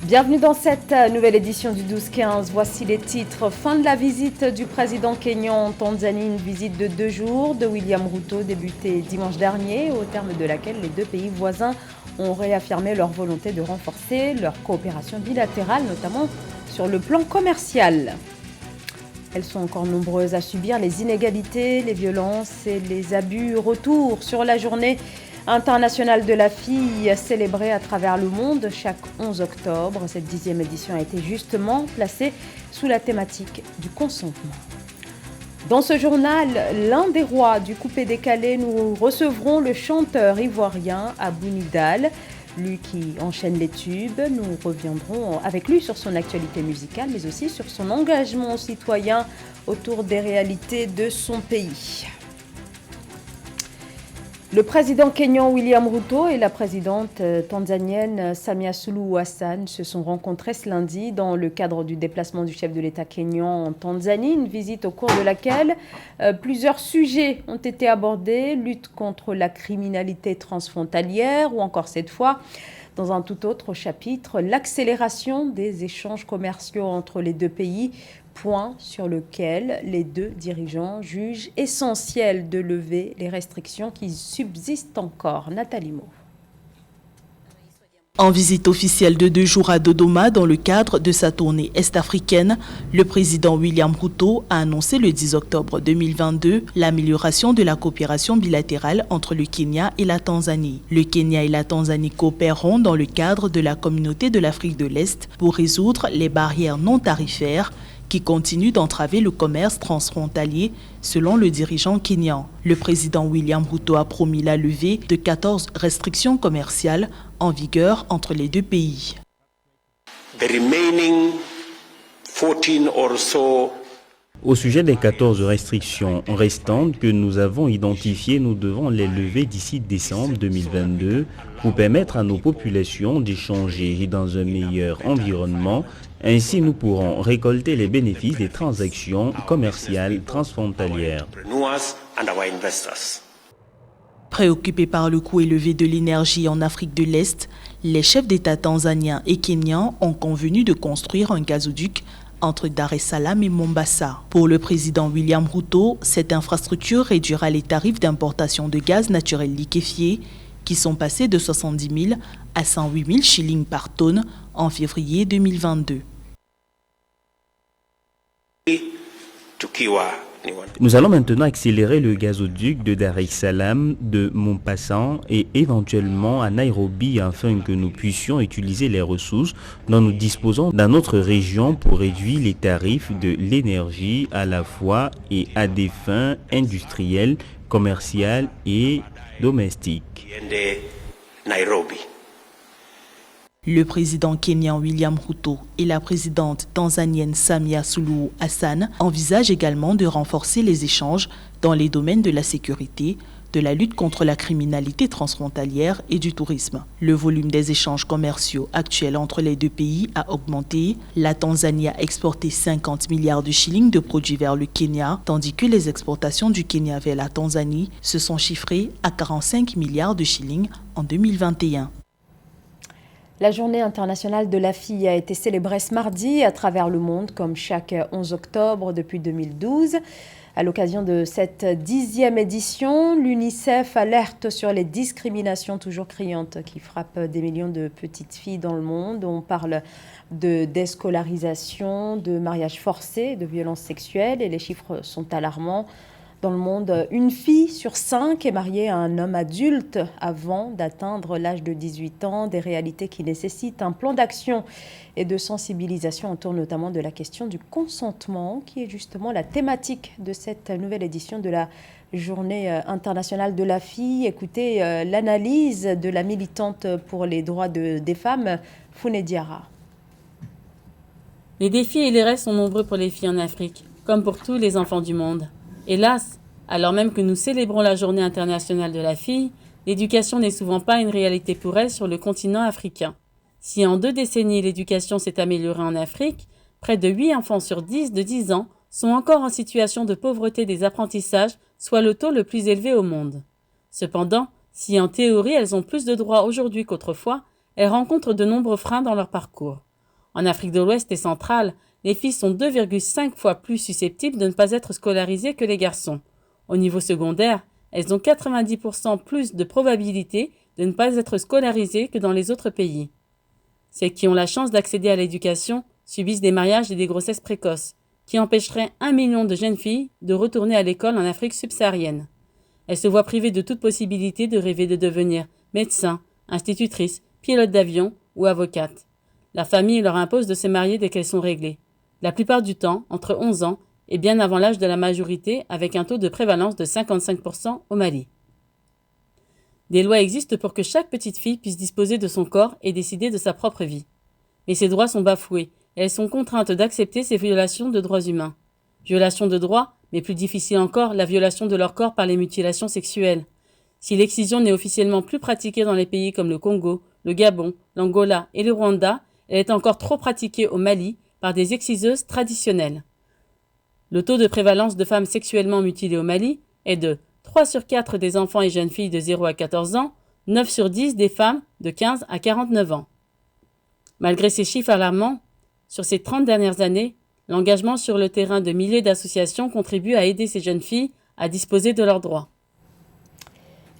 Bienvenue dans cette nouvelle édition du 12-15. Voici les titres. Fin de la visite du président kényan en Tanzanie, une visite de 2 jours de William Ruto débutée dimanche dernier, au terme de laquelle les deux pays voisins ont réaffirmé leur volonté de renforcer leur coopération bilatérale, notamment sur le plan commercial. Elles sont encore nombreuses à subir les inégalités, les violences et les abus. Retour sur la journée internationale de la fille célébrée à travers le monde chaque 11 octobre. Cette 10e édition a été justement placée sous la thématique du consentement. Dans ce journal, l'un des rois du coupé-décalé, nous recevrons le chanteur ivoirien Abou Nidal. Lui qui enchaîne les tubes, nous reviendrons avec lui sur son actualité musicale, mais aussi sur son engagement citoyen autour des réalités de son pays. Le président kényan William Ruto et la présidente tanzanienne Samia Suluhu Hassan se sont rencontrés ce lundi dans le cadre du déplacement du chef de l'État kényan en Tanzanie, une visite au cours de laquelle plusieurs sujets ont été abordés, lutte contre la criminalité transfrontalière ou encore cette fois, dans un tout autre chapitre, l'accélération des échanges commerciaux entre les deux pays, point sur lequel les deux dirigeants jugent essentiel de lever les restrictions qui subsistent encore. Nathalie Mo. En visite officielle de 2 jours à Dodoma dans le cadre de sa tournée est-africaine, le président William Ruto a annoncé le 10 octobre 2022 l'amélioration de la coopération bilatérale entre le Kenya et la Tanzanie. Le Kenya et la Tanzanie coopéreront dans le cadre de la communauté de l'Afrique de l'Est pour résoudre les barrières non tarifaires qui continue d'entraver le commerce transfrontalier, selon le dirigeant kényan. Le président William Ruto a promis la levée de 14 restrictions commerciales en vigueur entre les deux pays. Au sujet des 14 restrictions restantes que nous avons identifiées, nous devons les lever d'ici décembre 2022 pour permettre à nos populations d'échanger dans un meilleur environnement. Ainsi, nous pourrons récolter les bénéfices des transactions commerciales transfrontalières. Préoccupés par le coût élevé de l'énergie en Afrique de l'Est, les chefs d'État tanzaniens et kenyans ont convenu de construire un gazoduc entre Dar es Salaam et Mombasa. Pour le président William Ruto, cette infrastructure réduira les tarifs d'importation de gaz naturel liquéfié qui sont passés de 70 000 à 108 000 shillings par tonne en février 2022. Nous allons maintenant accélérer le gazoduc de Dar es Salaam, de Mombasa et éventuellement à Nairobi afin que nous puissions utiliser les ressources dont nous disposons dans notre région pour réduire les tarifs de l'énergie à la fois et à des fins industrielles, commerciales et domestiques. Le président kényan William Ruto et la présidente tanzanienne Samia Suluhu Hassan envisagent également de renforcer les échanges dans les domaines de la sécurité, de la lutte contre la criminalité transfrontalière et du tourisme. Le volume des échanges commerciaux actuels entre les deux pays a augmenté. La Tanzanie a exporté 50 milliards de shillings de produits vers le Kenya, tandis que les exportations du Kenya vers la Tanzanie se sont chiffrées à 45 milliards de shillings en 2021. La journée internationale de la fille a été célébrée ce mardi à travers le monde, comme chaque 11 octobre depuis 2012. À l'occasion de cette 10e édition, l'UNICEF alerte sur les discriminations toujours criantes qui frappent des millions de petites filles dans le monde. On parle de déscolarisation, de mariage forcé, de violences sexuelles et les chiffres sont alarmants. Dans le monde, une fille sur 5 est mariée à un homme adulte avant d'atteindre l'âge de 18 ans, des réalités qui nécessitent un plan d'action et de sensibilisation autour notamment de la question du consentement, qui est justement la thématique de cette nouvelle édition de la Journée internationale de la fille. Écoutez l'analyse de la militante pour les droits des femmes, Founé Diarra. Les défis et les rêves sont nombreux pour les filles en Afrique, comme pour tous les enfants du monde. Hélas, alors même que nous célébrons la Journée internationale de la fille, l'éducation n'est souvent pas une réalité pour elles sur le continent africain. Si en 2 décennies l'éducation s'est améliorée en Afrique, près de 8 enfants sur 10 de 10 ans sont encore en situation de pauvreté des apprentissages, soit le taux le plus élevé au monde. Cependant, si en théorie elles ont plus de droits aujourd'hui qu'autrefois, elles rencontrent de nombreux freins dans leur parcours. En Afrique de l'Ouest et centrale, les filles sont 2,5 fois plus susceptibles de ne pas être scolarisées que les garçons. Au niveau secondaire, elles ont 90% plus de probabilité de ne pas être scolarisées que dans les autres pays. Celles qui ont la chance d'accéder à l'éducation subissent des mariages et des grossesses précoces, qui empêcheraient 1 million de jeunes filles de retourner à l'école en Afrique subsaharienne. Elles se voient privées de toute possibilité de rêver de devenir médecin, institutrice, pilote d'avion ou avocate. La famille leur impose de se marier dès qu'elles sont réglées. La plupart du temps, entre 11 ans et bien avant l'âge de la majorité, avec un taux de prévalence de 55% au Mali. Des lois existent pour que chaque petite fille puisse disposer de son corps et décider de sa propre vie. Mais ces droits sont bafoués et elles sont contraintes d'accepter ces violations de droits humains. Violation de droits, mais plus difficile encore, la violation de leur corps par les mutilations sexuelles. Si l'excision n'est officiellement plus pratiquée dans les pays comme le Congo, le Gabon, l'Angola et le Rwanda, elle est encore trop pratiquée au Mali par des exciseuses traditionnelles. Le taux de prévalence de femmes sexuellement mutilées au Mali est de 3 sur 4 des enfants et jeunes filles de 0 à 14 ans, 9 sur 10 des femmes de 15 à 49 ans. Malgré ces chiffres alarmants, sur ces 30 dernières années, l'engagement sur le terrain de milliers d'associations contribue à aider ces jeunes filles à disposer de leurs droits.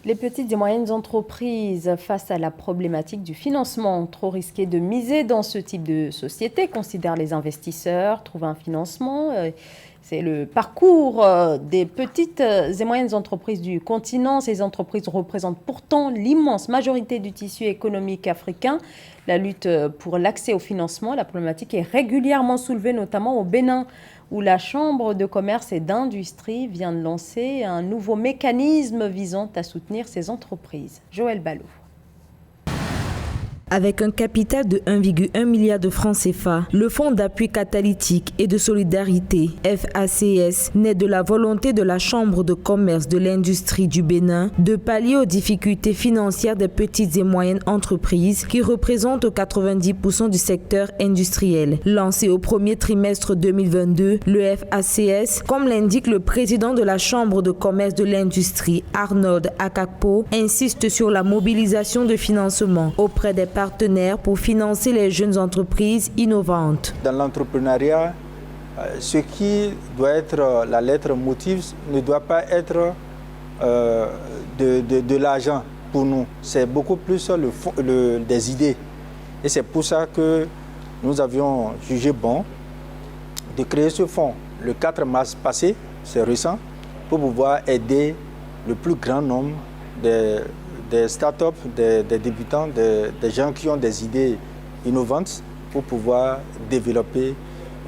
Les petites et moyennes entreprises face à la problématique du financement. Trop risqué de miser dans ce type de société, considèrent les investisseurs. Trouver un financement, c'est le parcours des petites et moyennes entreprises du continent. Ces entreprises représentent pourtant l'immense majorité du tissu économique africain. La lutte pour l'accès au financement, la problématique est régulièrement soulevée, notamment au Bénin, où la Chambre de commerce et d'industrie vient de lancer un nouveau mécanisme visant à soutenir ces entreprises. Joël Ballot. Avec un capital de 1,1 milliard de francs CFA, le Fonds d'appui catalytique et de solidarité, FACS, naît de la volonté de la Chambre de commerce de l'industrie du Bénin de pallier aux difficultés financières des petites et moyennes entreprises qui représentent 90% du secteur industriel. Lancé au premier trimestre 2022, le FACS, comme l'indique le président de la Chambre de commerce de l'industrie, Arnold Akakpo, insiste sur la mobilisation de financement auprès des partenaires pour financer les jeunes entreprises innovantes. Dans l'entrepreneuriat, ce qui doit être la lettre motive ne doit pas être de l'argent pour nous. C'est beaucoup plus des idées. Et c'est pour ça que nous avions jugé bon de créer ce fonds le 4 mars passé, c'est récent, pour pouvoir aider le plus grand nombre des startups, des débutants, des gens qui ont des idées innovantes pour pouvoir développer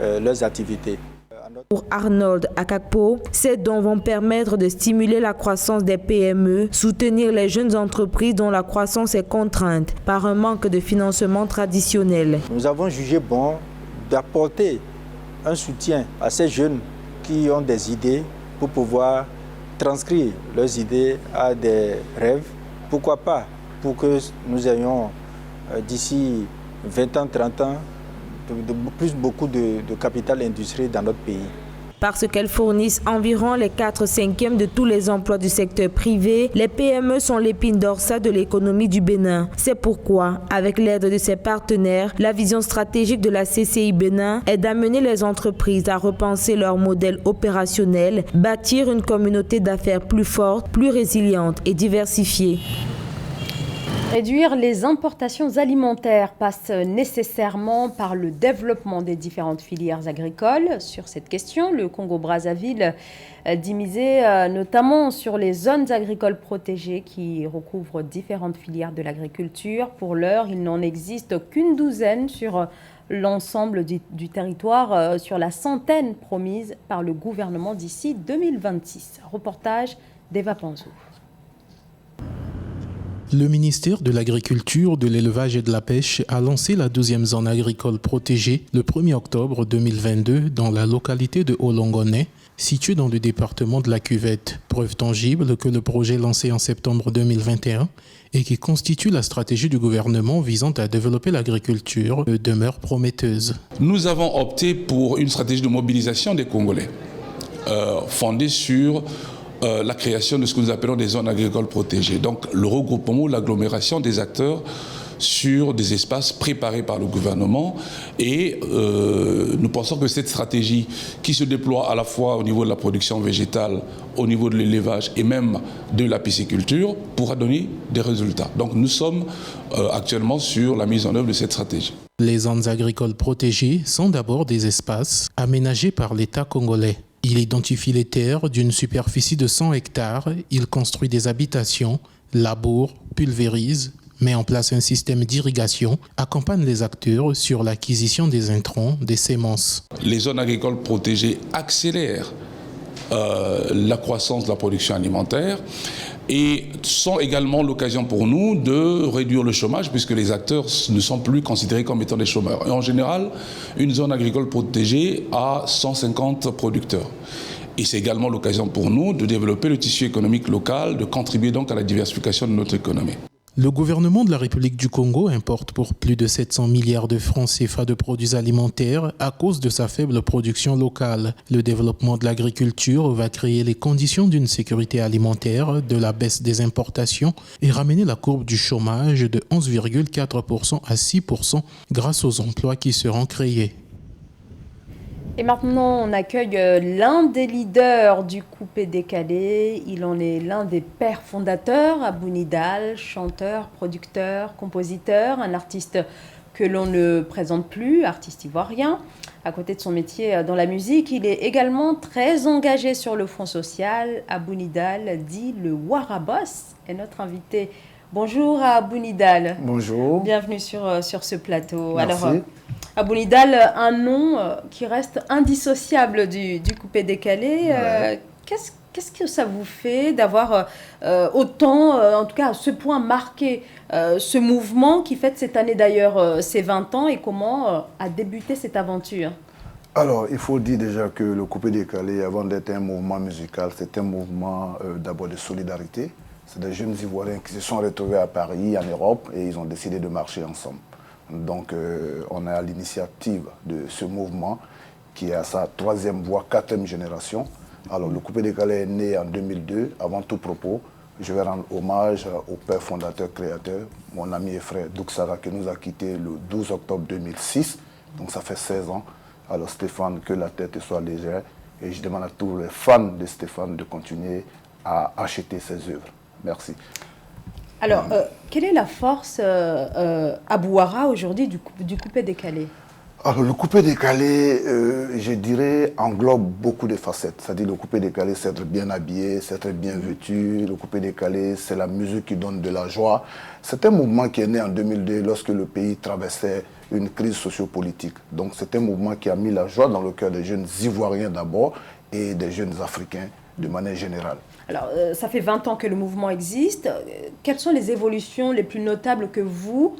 leurs activités. Pour Arnold Akakpo, ces dons vont permettre de stimuler la croissance des PME, soutenir les jeunes entreprises dont la croissance est contrainte par un manque de financement traditionnel. Nous avons jugé bon d'apporter un soutien à ces jeunes qui ont des idées pour pouvoir transcrire leurs idées à des rêves. Pourquoi pas, pour que nous ayons d'ici 20 ans, 30 ans, beaucoup de capital industriel dans notre pays. Parce qu'elles fournissent environ les 4/5 de tous les emplois du secteur privé, les PME sont l'épine dorsale de l'économie du Bénin. C'est pourquoi, avec l'aide de ses partenaires, la vision stratégique de la CCI Bénin est d'amener les entreprises à repenser leur modèle opérationnel, bâtir une communauté d'affaires plus forte, plus résiliente et diversifiée. Réduire les importations alimentaires passe nécessairement par le développement des différentes filières agricoles. Sur cette question, le Congo-Brazzaville dit miser notamment sur les zones agricoles protégées qui recouvrent différentes filières de l'agriculture. Pour l'heure, il n'en existe qu'une douzaine sur l'ensemble du territoire, sur la centaine promise par le gouvernement d'ici 2026. Reportage d'Eva Panzou. Le ministère de l'Agriculture, de l'Élevage et de la Pêche a lancé la 12e zone agricole protégée le 1er octobre 2022 dans la localité de Olongoné, située dans le département de la Cuvette. Preuve tangible que le projet lancé en septembre 2021 et qui constitue la stratégie du gouvernement visant à développer l'agriculture demeure prometteuse. Nous avons opté pour une stratégie de mobilisation des Congolais fondée sur la création de ce que nous appelons des zones agricoles protégées. Donc le regroupement ou l'agglomération des acteurs sur des espaces préparés par le gouvernement. Et nous pensons que cette stratégie qui se déploie à la fois au niveau de la production végétale, au niveau de l'élevage et même de la pisciculture pourra donner des résultats. Donc nous sommes actuellement sur la mise en œuvre de cette stratégie. Les zones agricoles protégées sont d'abord des espaces aménagés par l'État congolais. Il identifie les terres d'une superficie de 100 hectares, il construit des habitations, laboure, pulvérise, met en place un système d'irrigation, accompagne les acteurs sur l'acquisition des intrants, des semences. Les zones agricoles protégées accélèrent la croissance de la production alimentaire et sont également l'occasion pour nous de réduire le chômage puisque les acteurs ne sont plus considérés comme étant des chômeurs. Et en général, une zone agricole protégée a 150 producteurs. Et c'est également l'occasion pour nous de développer le tissu économique local, de contribuer donc à la diversification de notre économie. Le gouvernement de la République du Congo importe pour plus de 700 milliards de francs CFA de produits alimentaires à cause de sa faible production locale. Le développement de l'agriculture va créer les conditions d'une sécurité alimentaire, de la baisse des importations et ramener la courbe du chômage de 11,4% à 6% grâce aux emplois qui seront créés. Et maintenant, on accueille l'un des leaders du coupé-décalé. Il en est l'un des pères fondateurs, Abou Nidal, chanteur, producteur, compositeur, un artiste que l'on ne présente plus, artiste ivoirien. À côté de son métier dans la musique, il est également très engagé sur le front social. Abou Nidal, dit le Waraboss, est notre invité. Bonjour à Abou Nidal. Bonjour. Bienvenue sur ce plateau. Merci. Alors, Abou Nidal, un nom qui reste indissociable du coupé-décalé. Ouais. Qu'est-ce que ça vous fait d'avoir autant, en tout cas à ce point, marqué ce mouvement qui fête cette année d'ailleurs ses 20 ans et comment a débuté cette aventure? Alors, il faut dire déjà que le coupé-décalé, avant d'être un mouvement musical, c'est un mouvement d'abord de solidarité. C'est des jeunes Ivoiriens qui se sont retrouvés à Paris, en Europe, et ils ont décidé de marcher ensemble. Donc, on est à l'initiative de ce mouvement qui est à sa 3e voire 4e génération. Alors, le coupé-décalé est né en 2002. Avant tout propos, je vais rendre hommage au père fondateur créateur, mon ami et frère Douksara, qui nous a quittés le 12 octobre 2006. Donc, ça fait 16 ans. Alors, Stéphane, que la tête soit légère. Et je demande à tous les fans de Stéphane de continuer à acheter ses œuvres. Merci. Alors, quelle est la force à Bouara aujourd'hui du coupé-décalé? Alors, le coupé-décalé, je dirais, englobe beaucoup de facettes. C'est-à-dire, le coupé-décalé, c'est être bien habillé, c'est être bien vêtu. Le coupé-décalé, c'est la musique qui donne de la joie. C'est un mouvement qui est né en 2002 lorsque le pays traversait une crise sociopolitique. Donc, c'est un mouvement qui a mis la joie dans le cœur des jeunes Ivoiriens d'abord et des jeunes Africains de manière générale. Alors, ça fait 20 ans que le mouvement existe. Quelles sont les évolutions les plus notables que vous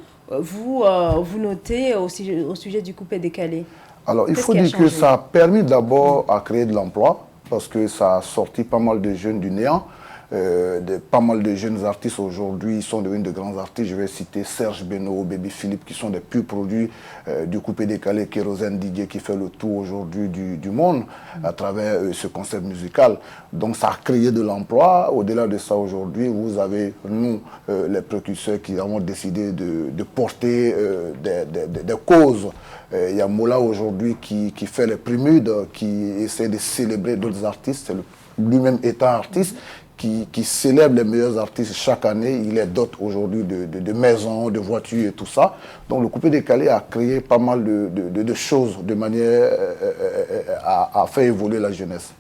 notez au sujet du coupé-décalé? Alors, il faut dire que ça a permis d'abord à créer de l'emploi, parce que ça a sorti pas mal de jeunes du néant. Pas mal de jeunes artistes aujourd'hui sont devenus de grands artistes. Je vais citer Serge Beno, Baby Philippe, qui sont des purs produits du coupé-décalé, Kérosène Didier, qui fait le tour aujourd'hui du monde à travers ce concept musical. Donc ça a créé de l'emploi. Au-delà de ça, aujourd'hui, vous avez, nous, les précurseurs, qui avons décidé de porter des causes. Il y a Mola aujourd'hui qui fait les préludes, qui essaie de célébrer d'autres artistes. C'est lui-même étant artiste, qui célèbre les meilleurs artistes chaque année. Il est doté aujourd'hui de maisons, de voitures et tout ça. Donc le coupé-décalé a créé pas mal de choses de manière à faire évoluer la jeunesse.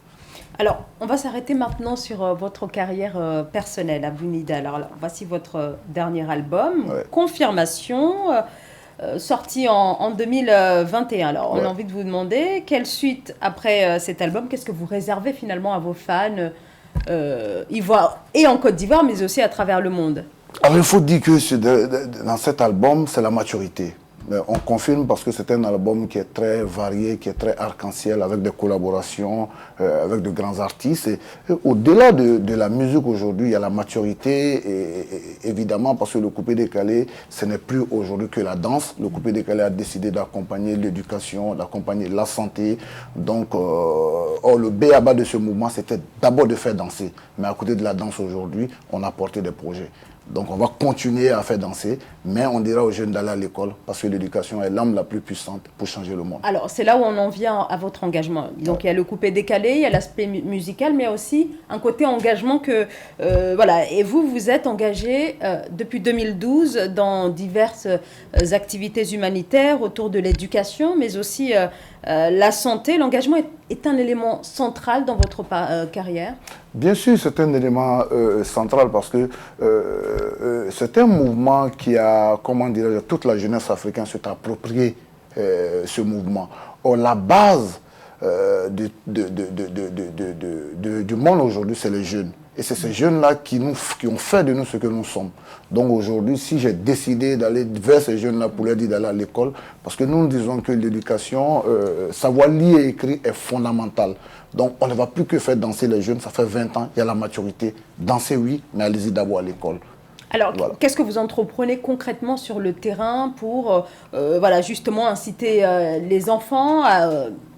Alors, on va s'arrêter maintenant sur votre carrière personnelle, Abou Nidal. Alors, voici votre dernier album, ouais. Confirmation, sorti en 2021. Alors, on a envie de vous demander, quelle suite après cet album, qu'est-ce que vous réservez finalement à vos fans Ivoire et en Côte d'Ivoire, mais aussi à travers le monde? Alors, il faut dire que dans cet album, c'est la maturité. On confirme parce que c'est un album qui est très varié, qui est très arc-en-ciel, avec des collaborations, avec de grands artistes. Et au-delà de la musique aujourd'hui, il y a la maturité, et évidemment, parce que le coupé-décalé, ce n'est plus aujourd'hui que la danse. Le coupé-décalé a décidé d'accompagner l'éducation, d'accompagner la santé. Donc, le b.a.-ba de ce mouvement, c'était d'abord de faire danser. Mais à côté de la danse aujourd'hui, on a porté des projets. Donc on va continuer à faire danser, mais on dira aux jeunes d'aller à l'école parce que l'éducation est l'arme la plus puissante pour changer le monde. Alors c'est là où on en vient à votre engagement. Donc il y a le coupé-décalé, il y a l'aspect musical, mais il y a aussi un côté engagement que... voilà. Et vous êtes engagé depuis 2012 dans diverses activités humanitaires autour de l'éducation, mais aussi la santé. L'engagement est un élément central dans votre carrière? Bien sûr, c'est un élément central parce que c'est un mouvement qui a, comment dirais-je, toute la jeunesse africaine s'est approprié ce mouvement. Or, la base du monde aujourd'hui, c'est les jeunes. Et c'est ces jeunes-là qui ont fait de nous ce que nous sommes. Donc aujourd'hui, si j'ai décidé d'aller vers ces jeunes-là pour leur dire d'aller à l'école, parce que nous disons que l'éducation, savoir lire et écrire est fondamental. Donc on ne va plus que faire danser les jeunes, ça fait 20 ans, il y a la maturité. Danser oui, mais allez-y d'abord à l'école. Alors, voilà. Qu'est-ce que vous entreprenez concrètement sur le terrain pour voilà, justement inciter les enfants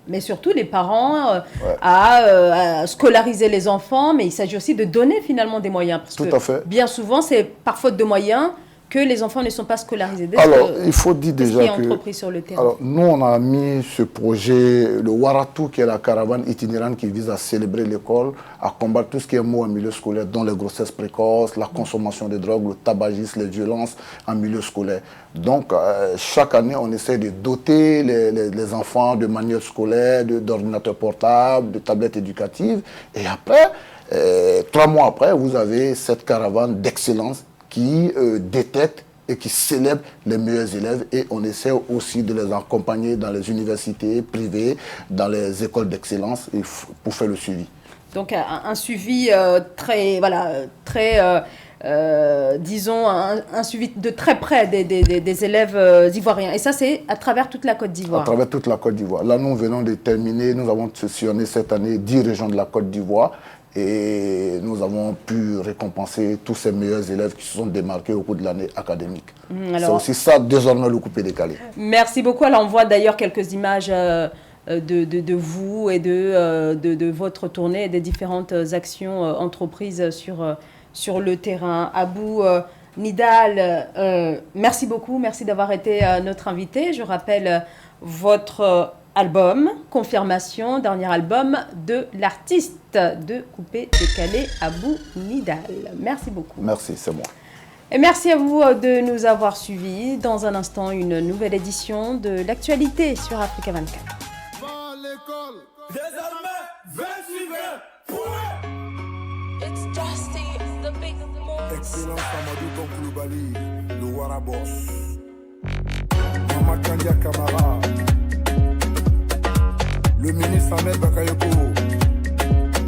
mais surtout les parents à scolariser les enfants, mais il s'agit aussi de donner finalement des moyens. Parce Tout à fait. Bien souvent, c'est par faute de moyens que les enfants ne sont pas scolarisés. Alors, il faut dire déjà que... entrepris sur le terrain. Alors, nous, on a mis ce projet, le Waratou, qui est la caravane itinérante qui vise à célébrer l'école, à combattre tout ce qui est mot en milieu scolaire, dont les grossesses précoces, la consommation de drogue, le tabagisme, les violences en milieu scolaire. Donc, chaque année, on essaie de doter les enfants de manuels scolaires, d'ordinateurs portables, de tablettes éducatives. Et après, 3 mois après, vous avez cette caravane d'excellence qui détecte et qui célèbre les meilleurs élèves, et on essaie aussi de les accompagner dans les universités privées, dans les écoles d'excellence pour faire le suivi. Donc un suivi très, voilà, très disons, un suivi de très près des élèves ivoiriens. Et ça, c'est à travers toute la Côte d'Ivoire. À travers toute la Côte d'Ivoire. Là, nous venons de terminer, nous avons sillonné cette année 10 régions de la Côte d'Ivoire. Et nous avons pu récompenser tous ces meilleurs élèves qui se sont démarqués au cours de l'année académique. C'est aussi ça, désormais, le coupé-décalé. Merci beaucoup. Alors, on voit d'ailleurs quelques images de vous et de votre tournée et des différentes actions entreprises sur le terrain. Abou Nidal, merci beaucoup. Merci d'avoir été notre invité. Je rappelle votre album, Confirmation, dernier album de l'artiste de coupé-décalé, Abou Nidal. Merci beaucoup. Merci, c'est moi. Et merci à vous de nous avoir suivis. Dans un instant, une nouvelle édition de l'actualité sur Africa 24. It's Dusty, the big boss. Excellent Samadou Koulibaly, le Warabos. Mama Kandia Kamara. Le ministre Ahmed Bakayoko.